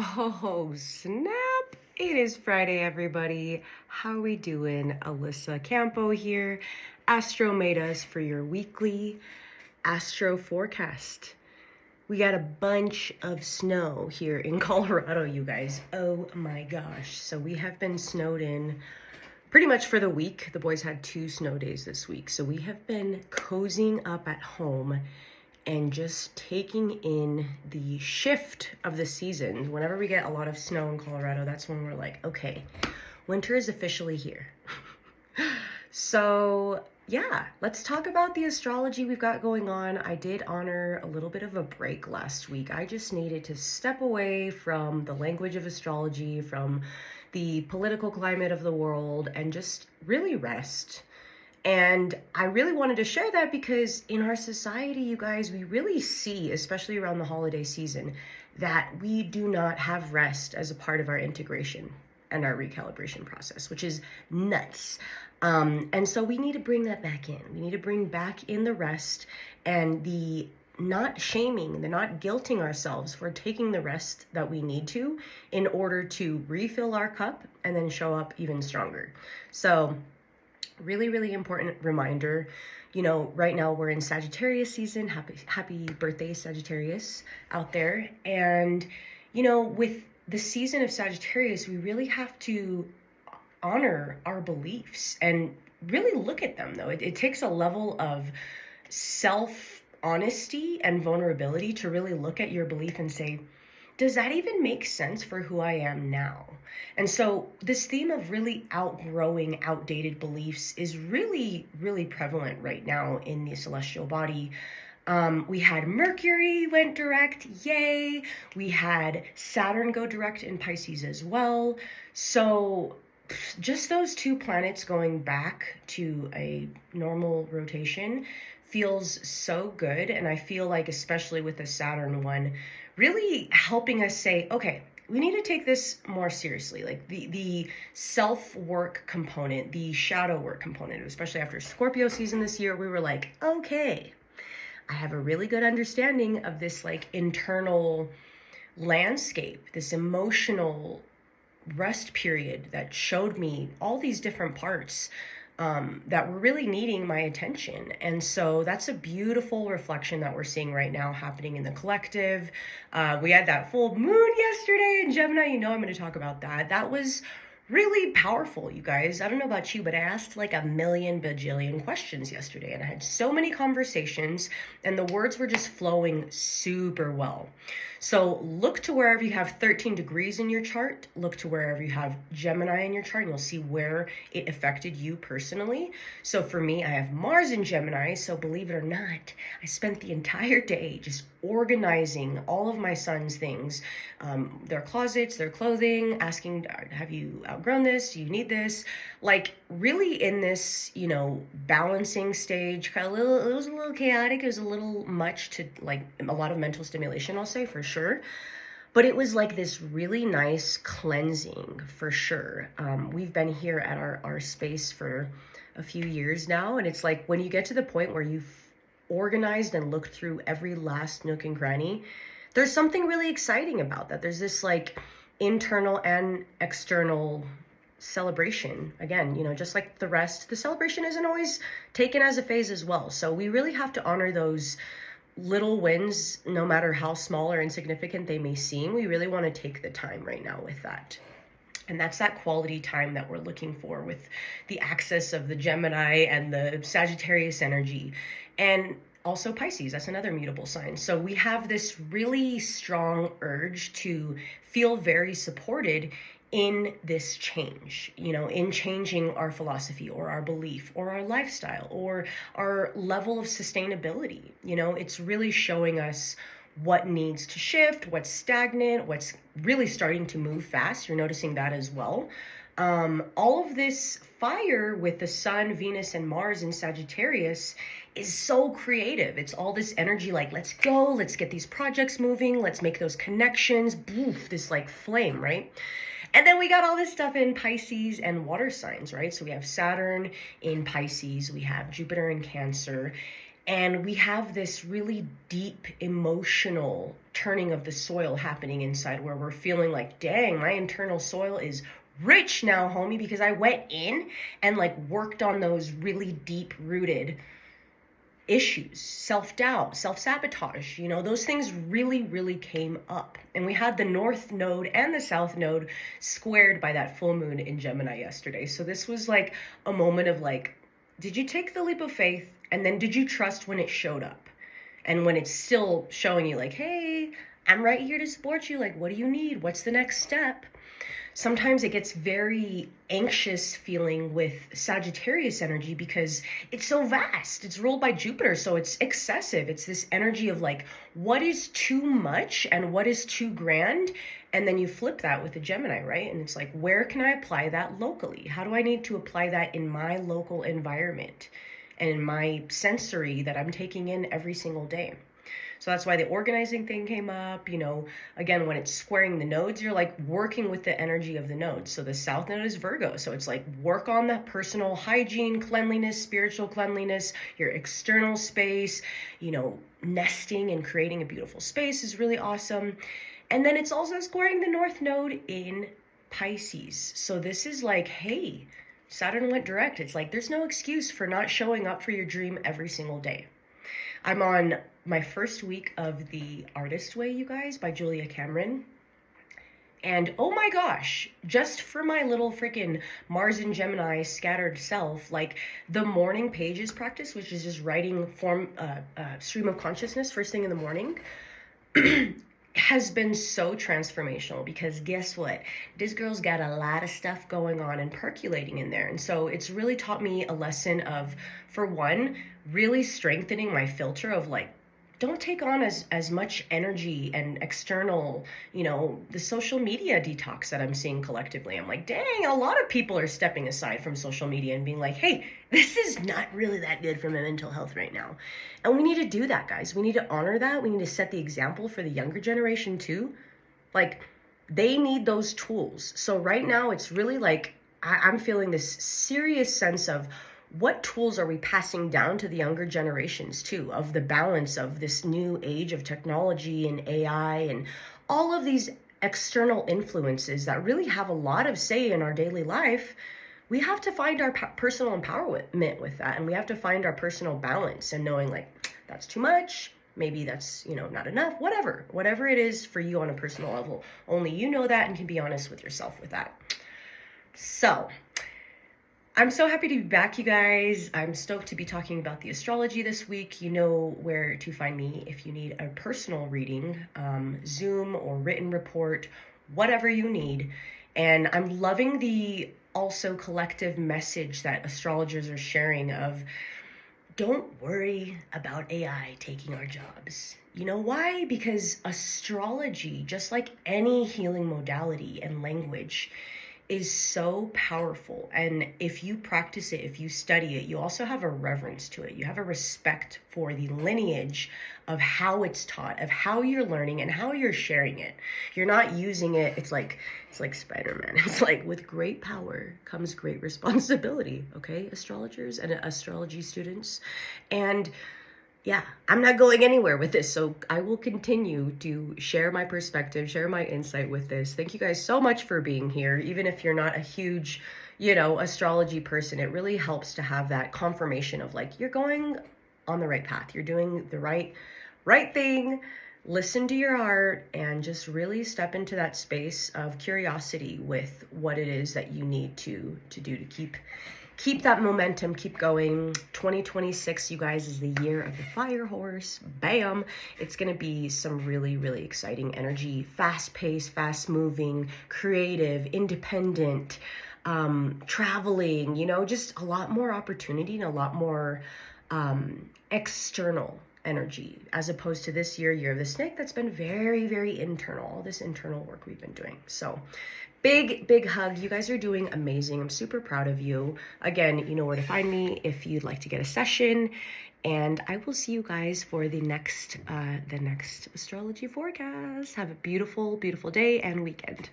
Oh, snap. It is Friday, everybody. How we doing? Alyssa Campo here, Astromadeus for your weekly astro forecast. We got a bunch of snow here in Colorado, you guys. Oh my gosh. So we have been snowed in pretty much for the week. The boys had 2 snow days this week. So we have been cozying up at home and just taking in the shift of the seasons. Whenever we get a lot of snow in Colorado, that's when we're like, okay, winter is officially here. So yeah, let's talk about the astrology we've got going on. I did honor a little bit of a break last week. I just needed to step away from the language of astrology, from the political climate of the world, and just really rest. And I really wanted to share that because in our society, you guys, we really see, especially around the holiday season, that we do not have rest as a part of our integration and our recalibration process, which is nuts. And so we need to bring that back in. We need to bring back in the rest and the not shaming, the not guilting ourselves for taking the rest that we need to in order to refill our cup and then show up even stronger. So really important reminder. You know, right now we're in Sagittarius season. Happy birthday, Sagittarius out there. And you know, with the season of Sagittarius, we really have to honor our beliefs and really look at them, though. It takes a level of self-honesty and vulnerability to really look at your belief and say, does that even make sense for who I am now? And so this theme of really outgrowing outdated beliefs is really prevalent right now in the celestial body. We had Mercury went direct, yay. We had Saturn go direct in Pisces as well. So just those 2 planets going back to a normal rotation feels so good. And I feel like, especially with the Saturn one, really helping us say, okay, we need to take this more seriously. Like the self-work component, the shadow work component, especially after Scorpio season this year, we were like, okay, I have a really good understanding of this like internal landscape, this emotional rest period that showed me all these different parts that were really needing my attention. And so that's a beautiful reflection that we're seeing right now happening in the collective. We had that full moon yesterday in Gemini. You know, I'm going to talk about that. That was really powerful, you guys. I don't know about you, but I asked like a million bajillion questions yesterday, and I had so many conversations, and the words were just flowing super well. So look to wherever you have 13 degrees in your chart, look to wherever you have Gemini in your chart, and you'll see where it affected you personally. So for me, I have Mars in Gemini, so believe it or not, I spent the entire day just organizing all of my son's things, their closets, their clothing, asking, have you outgrown this? Do you need this? Like really in this, you know, balancing stage, it was a little chaotic. It was a little much to like a lot of mental stimulation, I'll say for sure. But it was like this really nice cleansing for sure. We've been here at our space for a few years now. And it's like when you get to the point where you've organized and looked through every last nook and cranny, there's something really exciting about that. There's this like internal and external celebration. Again, you know, just like the rest, the celebration isn't always taken as a phase as well. So we really have to honor those little wins, no matter how small or insignificant they may seem. We really want to take the time right now with that. And that's that quality time that we're looking for with the axis of the Gemini and the Sagittarius energy. And also Pisces, that's another mutable sign. So we have this really strong urge to feel very supported in this change, you know, in changing our philosophy or our belief or our lifestyle or our level of sustainability. You know, it's really showing us what needs to shift, what's stagnant, what's really starting to move fast. You're noticing that as well. All of this fire with the Sun, Venus, and Mars in Sagittarius is so creative. It's all this energy like, let's go, let's get these projects moving, let's make those connections, boof, this like flame, right? And then we got all this stuff in Pisces and water signs, right? So we have Saturn in Pisces, we have Jupiter in Cancer, And we have this really deep emotional turning of the soil happening inside, where we're feeling like, dang, my internal soil is rich now, homie, because I went in and like worked on those really deep rooted issues, self-doubt, self-sabotage, those things really, really came up. And we had the North Node and the South Node squared by that full moon in Gemini yesterday. So this was like a moment of like, did you take the leap of faith? And then did you trust when it showed up? And when it's still showing you like, hey, I'm right here to support you. Like, what do you need? What's the next step? Sometimes it gets very anxious feeling with Sagittarius energy because it's so vast. It's ruled by Jupiter, so it's excessive. It's this energy of like, what is too much and what is too grand? And then you flip that with the Gemini, right? And it's like, where can I apply that locally? How do I need to apply that in my local environment and in my sensory that I'm taking in every single day? So that's why the organizing thing came up. Again, when it's squaring the nodes, you're like working with the energy of the nodes. So the South Node is Virgo. So it's like work on that personal hygiene, cleanliness, spiritual cleanliness, your external space, nesting and creating a beautiful space is really awesome. And then it's also squaring the North Node in Pisces. So this is like, hey, Saturn went direct. It's like, there's no excuse for not showing up for your dream every single day. I'm on my first week of The Artist Way, you guys, by Julia Cameron. And oh my gosh, just for my little freaking Mars and Gemini scattered self, like the morning pages practice, which is just writing stream of consciousness first thing in the morning, has been so transformational, because guess what? This girl's got a lot of stuff going on and percolating in there. And so it's really taught me a lesson of, for one, really strengthening my filter of like, don't take on as much energy and external, the social media detox that I'm seeing collectively. I'm like, dang, a lot of people are stepping aside from social media and being like, hey, this is not really that good for my mental health right now. And we need to do that, guys. We need to honor that. We need to set the example for the younger generation too. Like, they need those tools. So right now it's really like, I'm feeling this serious sense of, what tools are we passing down to the younger generations too, of the balance of this new age of technology and AI and all of these external influences that really have a lot of say in our daily life? We have to find our personal empowerment with that, and we have to find our personal balance and knowing like, that's too much, maybe that's, not enough, whatever it is for you on a personal level. Only you know that and can be honest with yourself with that. So I'm so happy to be back, you guys. I'm stoked to be talking about the astrology this week. You know where to find me if you need a personal reading, Zoom or written report, whatever you need. And I'm loving the also collective message that astrologers are sharing of, don't worry about AI taking our jobs. You know why? Because astrology, just like any healing modality and language, is so powerful. And if you practice it, if you study it, you also have a reverence to it. You have a respect for the lineage of how it's taught, of how you're learning and how you're sharing it. You're not using it. It's like Spider-Man. It's like, with great power comes great responsibility. Okay, astrologers and astrology students. And yeah, I'm not going anywhere with this. So I will continue to share my perspective, share my insight with this. Thank you guys so much for being here. Even if you're not a huge, astrology person, it really helps to have that confirmation of like, you're going on the right path. You're doing the right thing. Listen to your heart and just really step into that space of curiosity with what it is that you need to do to keep that momentum, keep going. 2026, you guys, is the year of the fire horse. Bam. It's going to be some really, really exciting energy, fast-paced, fast-moving, creative, independent, traveling, just a lot more opportunity and a lot more external energy, as opposed to this year of the snake, that's been very, very internal, all this internal work we've been doing. So big hug. You guys are doing amazing. I'm super proud of you. Again, you know where to find me if you'd like to get a session, and I will see you guys for the next astrology forecast. Have a beautiful, beautiful day and weekend.